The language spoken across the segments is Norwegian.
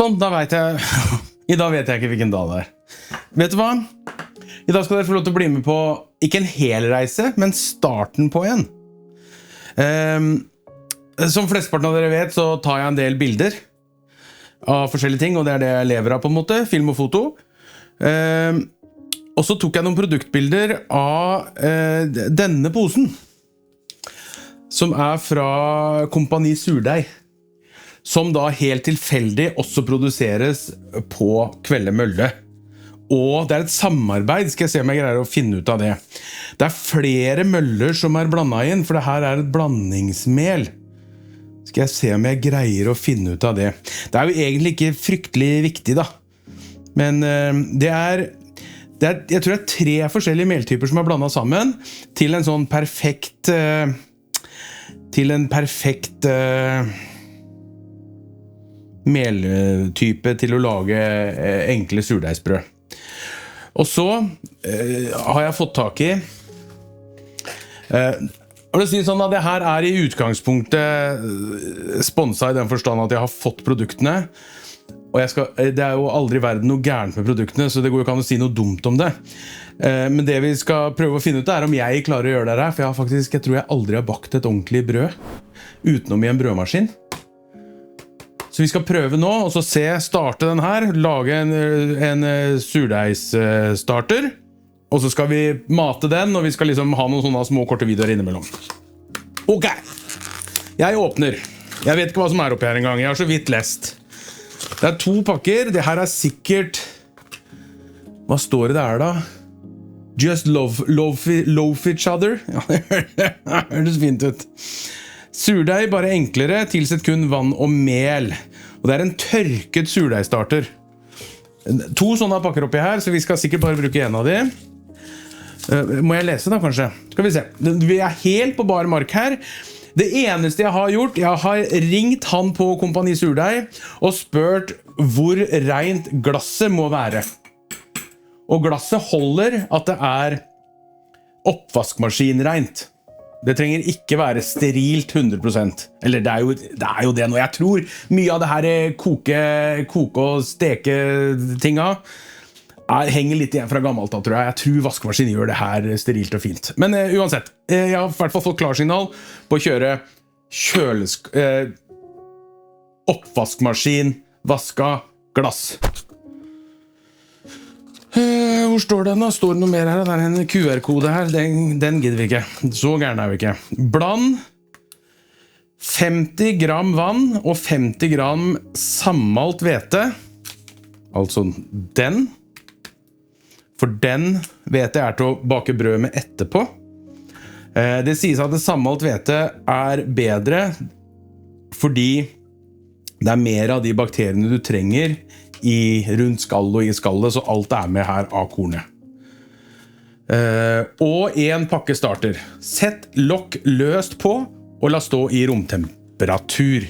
Sånn, da vet jeg I dag vet jeg ikke hvilken dag det Vet du hva? I dag skal dere få lov til å bli med på ikke en hel reise, men starten på en Som flesteparten av dere vet så tar jeg en del bilder av forskjellige ting, og det det jeg lever av på en måte, film og foto og så tok jeg noen produktbilder av denne posen som fra Kompani Surdeig som da helt tilfeldig også produseres på Kvelde Mølle. Og det et samarbeid, skal jeg se om jeg greier å finne ut av det. Det flere møller som blandet inn, for det her et blandingsmel. Skal jeg se om jeg greier å finne ut av det. Det jo egentlig ikke fryktelig viktig da. Men jeg tror det 3 forskjellige meltyper som blandet sammen til en sånn perfekt meltype til å lage enkle surdeigsbrød. Og så har jeg fått tak I og det sier sånn at det her I utgangspunktet sponset I den forstand at jeg har fått produktene og det jo aldri verden noe gærent med produktene så det går jo ikke an å si noe dumt om det men det vi skal prøve å finne ut om jeg klarer å gjøre det her for jeg tror jeg aldri har bakt et ordentlig brød utenom I en brødmaskin så vi skal prøve nå og så starte den her lage en surdeigsstarter og så skal vi mate den og vi skal liksom ha noen sånne små korte videoer innimellom ok jeg åpner jeg vet ikke hva som oppi her en gang jeg har så vidt lest det 2 pakker det her sikkert hva står det der da just love each other ja, det høres fint ut surdeig bare enklere tilsett kun vann og mel og det en tørket surdeigstarter 2 sånne pakker oppi her så vi skal sikkert bare bruke en av de må jeg lese da kanskje skal vi se vi helt på bar mark her det eneste jeg har gjort jeg har ringt han på Kompani Surdeig og spurt hvor rent glasset må være og glasset holder at det oppvaskmaskinrent det trenger ikke være sterilt 100%. Eller det jo det nå. Jeg tror mye av det her koke- og steke-tinga henger litt igjen fra gammelt, tror jeg. Jeg tror vaskemaskinen gjør det her sterilt og fint. Men uansett, jeg har I hvert fall fått klarsignal på å kjøre oppvaskmaskin, vaska, glass. Hvor står det nå? Står det noe mer her? Det en QR-kode her. Den gidder vi ikke. Så gærne vi ikke. Bland 50 gram vann og 50 gram sammalt hvete. Altså den. For den hvete til å bake brød med etterpå. Det sies at det sammalt hvete bedre fordi det mer av de bakteriene du trenger rundt skall og I skallet, så alt med her av kornet. Og en pakke starter. Sett lokk løst på, og la stå I romtemperatur.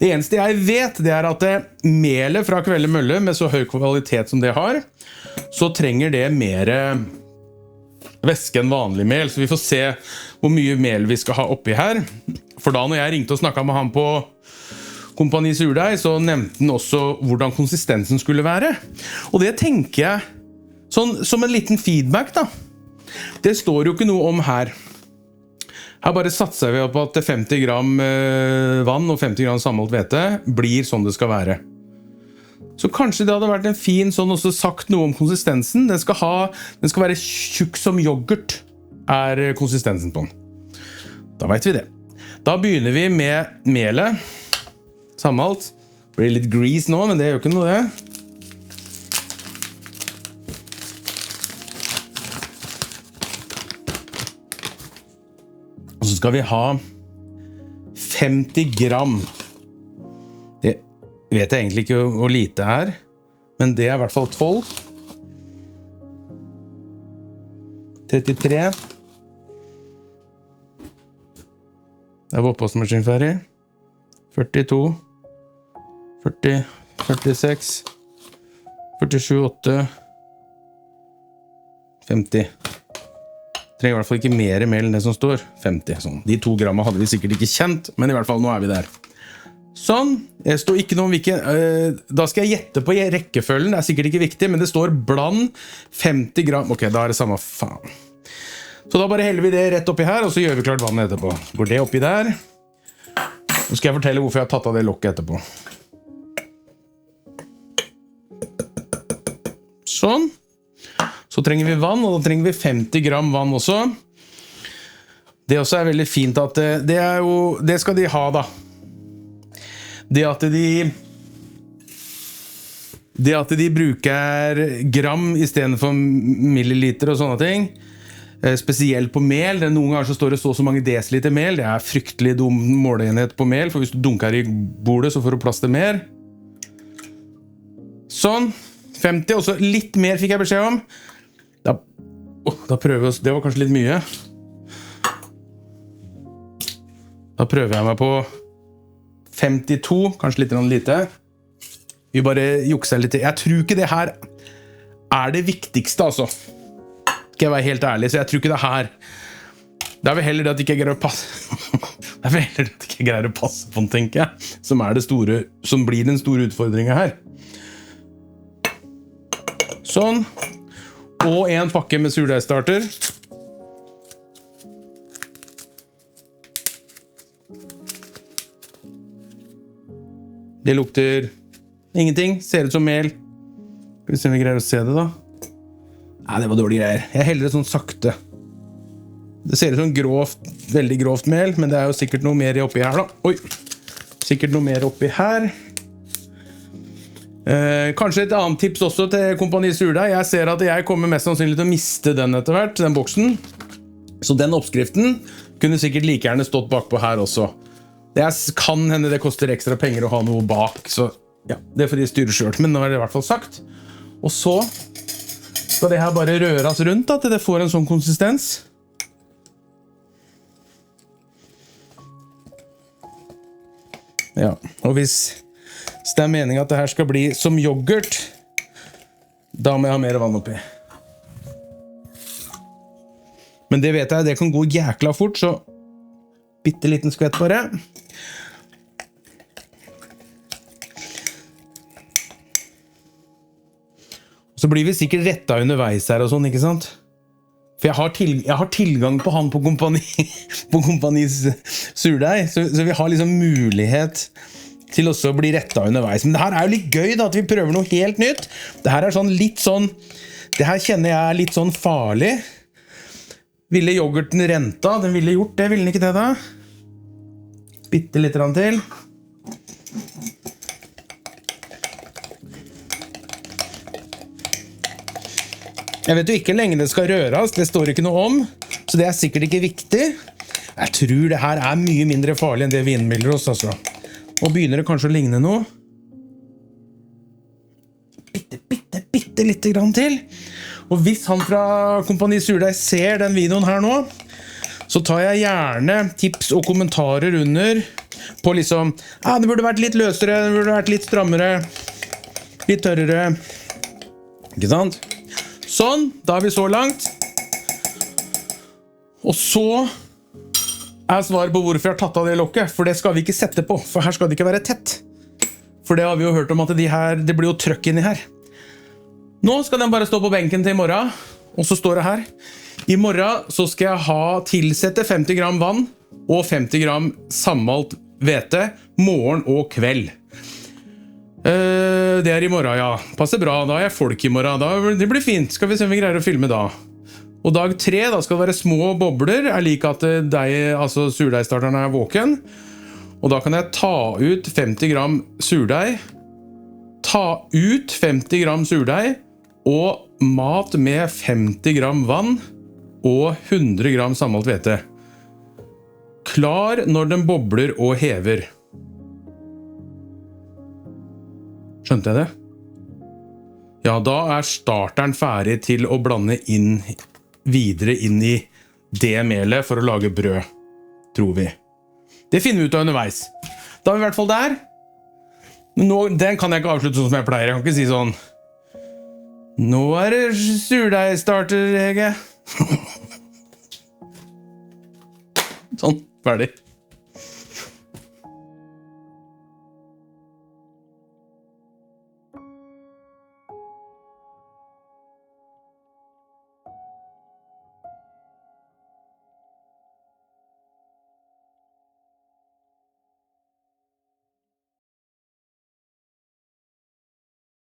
Det eneste jeg vet, det at melet fra Kvelde Mølle, med så høy kvalitet som det har, så trenger det mer væske enn vanlig mel, så vi får se hvor mye mel vi skal ha oppi her. For da når jeg ringte og snakket med han på Kompani Surdeig, så nevnte han også hvordan konsistensen skulle være. Og det tenker jeg, sånn, som en liten feedback da. Det står jo ikke noe om her. Her bare satser vi på at 50 gram vann og 50 gram sammalt hvete blir sånn det skal være. Så kanskje det hadde vært en fin sånn også sagt noe om konsistensen. Den skal være tjukk som yoghurt, konsistensen på den. Da vet vi det. Da begynner vi med melet. Sammalt. Det blir litt grease nå, men det gjør ikke noe det. Og så skal vi ha 50 gram. Det vet jeg egentlig ikke hvor lite men det I hvert fall 12. 33. Det var oppvaskmaskin ferdig. 42. 40, 46, 47, 8, 50. Trenger I hvert fall ikke mer mel enn det som står. 50, sånn. De 2 gramma hadde vi sikkert ikke kjent, men I hvert fall nå vi der. Sånn, det står ikke noe om hvilken, da skal jeg gjette på rekkefølgen, det sikkert ikke viktig, men det står bland 50 gram, ok, da det samme faen. Så da bare heller vi det rett oppi her, og så gjør vi klart vannet etterpå. Går det oppi der. Nå skal jeg fortelle hvorfor jeg har tatt av det lokket etterpå. Sånn. Så trenger vi vann, og da trenger vi 50 gram vann også. Det også veldig fint at det skal de ha da. Det at de bruker gram i stedet for milliliter og sånne ting, spesielt på mel, noen ganger så står det så mange desiliter mel, det fryktelig dum måleenhet på mel, for hvis du dunker i bordet så får du plass til mer. Sånn, 50, og så litt mer fikk jeg beskjed om. Da prøver vi oss, det var kanskje litt mye. Da prøver jeg meg på 52, kanskje litt lite. Vi bare jukser litt. Jeg tror ikke det her det viktigste, altså. Skal jeg være helt ærlig, så jeg tror ikke det her. Det vel heller det at jeg ikke greier å passe. Det vel heller det at jeg ikke greier å passe på den, tenker jeg. Som det store, som blir den store utfordringen her. Sånn. Og en pakke med surdeigstarter. Det lukter ingenting, ser ut som mel. Skal vi se om vi greier å se det da. Nei, det var dårlige greier. Jeg heller det sånn sakte. Det ser ut som grovt, veldig grovt mel, men det jo sikkert noe mer oppi her da. Oi, sikkert noe mer oppi her. Kanskje et annet tips også til Kompani Surdeig. Jeg ser at jeg kommer mest sannsynlig til å miste den etter hvert, den boksen. Så den oppskriften kunne sikkert like gjerne stått bakpå her også. Det kan hende det koster ekstra penger å ha noe bak, så ja, det får de styre selv, men nå det i hvert fall sagt. Og så skal det her bare røres rundt da, til det får en sånn konsistens. Ja, og hvis det meningen at det her skal bli som yoghurt, da må jeg ha mer vann oppi. Men det vet jeg, det kan gå jækla fort, så bitte liten skvett bare. Så blir vi sikkert rettet underveis her og sånn, ikke sant? For jeg har tilgang på han på Kompanis Surdeig, så vi har liksom mulighet til også å bli rettet underveis. Men det her jo litt gøy da, at vi prøver noe helt nytt. Det her sånn litt sånn, det her kjenner jeg litt sånn farlig. Ville yoghurten renta, den ville gjort det, ville den ikke det da? Bitte litt til. Jeg vet jo ikke hvor lenge det skal røres, det står ikke noe om, så det sikkert ikke viktig. Jeg tror det her mye mindre farlig enn det vi innbilder oss, altså. Og begynner det kanskje å ligne noe. Bitte litt grann til. Og hvis han fra Kompani Surdeig ser den videoen her nå, så tar jeg gjerne tips og kommentarer under på liksom, det burde vært litt løsere, det burde vært litt strammere, litt tørrere. Ikke sant? Sånn, da vi så langt. Og så svaret på hvorfor jeg har tatt av det lokket, for det skal vi ikke sette på, for her skal det ikke være tett. For det har vi jo hørt om at det blir jo trøkk inni her. Nå skal den bare stå på benken til i morgen, og så står det her. I morgen så skal jeg tilsette 50 gram vann og 50 gram sammalt hvete, morgen og kveld. Det i morgen, ja. Passer bra, da jeg folk i morgen. Det blir fint, skal vi se om vi greier å filme da. Og dag 3, da skal det være små bobler. Jeg liker at surdeigstarteren våken. Og da kan jeg ta ut 50 gram surdeig. Ta ut 50 gram surdeig. Og mat med 50 gram vann. Og 100 gram sammalt hvete. Klar når den bobler og hever. Skjønte jeg det? Ja, da starteren ferdig til å blande videre inn i det melet for å lage brød, tror vi. Det finner vi ut av underveis. Da vi i hvert fall der. Men nå, den kan jeg ikke avslutte sånn som jeg pleier. Jeg kan ikke si sånn, nå det surdeigstarter, Hege. Sånn, ferdig.